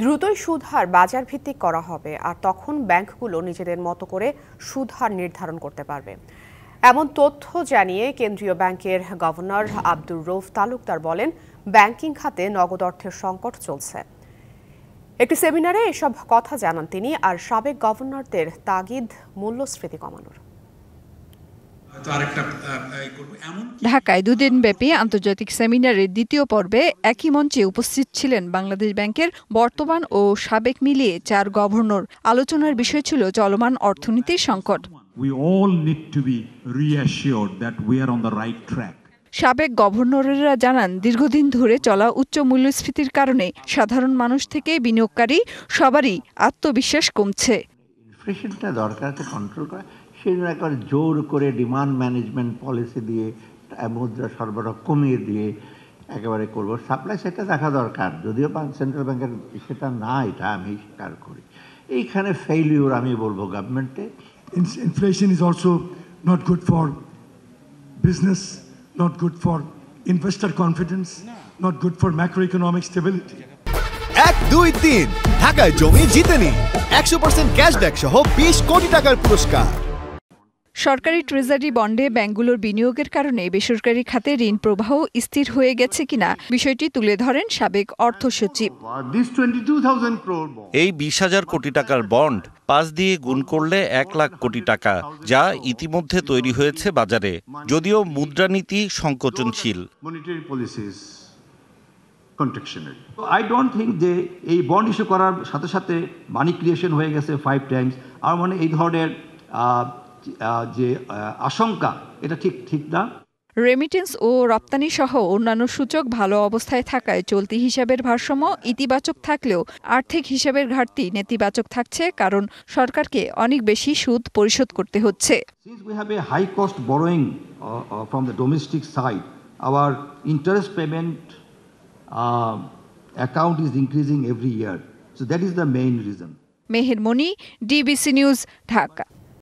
দ্রুতই সুদ হার বাজার ভিত্তিক করা হবে, আর তখন ব্যাংকগুলো নিজেদের মতো করে সুদ হার নির্ধারণ করতে পারবে। এমন তথ্য জানিয়ে কেন্দ্রীয় ব্যাংকের গভর্নর আব্দুর রউফ তালুকদার বলেন, ব্যাংকিং খাতে নগদ অর্থের সংকট চলছে। একটি সেমিনারে এসব কথা জানান তিনি, আর সাবেক গভর্নরদের তাগিদ মূল্যস্ফীতি কমানোর। ঢাকায় দুদিনব্যাপী আন্তর্জাতিক সেমিনারের দ্বিতীয় পর্বে একই মঞ্চে উপস্থিত ছিলেন বাংলাদেশ ব্যাংকের বর্তমান ও সাবেক মিলিয়ে 4 গভর্নর। আলোচনার বিষয় ছিল চলমান অর্থনীতির সংকট। সাবেক গভর্নরেরা জানান, দীর্ঘদিন ধরে চলা উচ্চ মূল্যস্ফীতির কারণে সাধারণ মানুষ থেকে বিনিয়োগকারী সবারই আত্মবিশ্বাস কমছে। ইনফ্লেশনটা দরকার কন্ট্রোল করা, সেজন্য একবার জোর করে ডিমান্ড ম্যানেজমেন্ট পলিসি দিয়ে মুদ্রা সরবরাহ কমিয়ে দিয়ে একেবারে করবো। সাপ্লাই সেটা দেখা দরকার, যদিও সেন্ট্রাল ব্যাংকের সেটা না, এটা আমি স্বীকার করি। এইখানে ফেইলিউর আমি বলবো গভর্নমেন্টে। Inflation is also not good for business, not good for investor confidence, not good for macroeconomic stability. 1, 2, 3 ঢাকায় জমি জিতে নিন 100% ক্যাশব্যাক সহ 20 কোটি টাকার পুরস্কার। সরকারি ট্রেজারি বন্ডে ব্যাংকগুলোর বিনিয়োগের কারণে বেসরকারি খাতে ঋণ প্রবাহ স্থির হয়ে গেছে কিনা বিষয়টি তুলে ধরেন সাবেক অর্থ সচিব। এই 20,000 কোটি টাকার বন্ড 5 দিয়ে গুণ করলে 1 লাখ কোটি টাকা, যা ইতিমধ্যে তৈরি হয়েছে বাজারে, যদিও মুদ্রানীতি সংকোচনশীল। আই ডোন্ট থিঙ্ক যে এই বন্ড ইস্যু করার সাথে সাথে মানি ক্রিয়েশন হয়ে গেছে 5 টাইমস। আর মানে এই ধরনের যে আশঙ্কা, এটা ঠিক না। রেমিটেন্স ও রপ্তানি সহ অন্যান্য সূচক ভালো অবস্থায় থাকায় চলতি হিসাবের ভারসাম্য ইতিবাচক থাকলেও আর্থিক হিসাবের ঘাটতি নেতিবাচক থাকছে, কারণ সরকারকে অনেক বেশি সুদ পরিশোধ করতে হচ্ছে। Since we have a high cost borrowing from the domestic side, our interest payment account is increasing every year. So that is the main reason. Meher Moni, DBC news, Dhaka.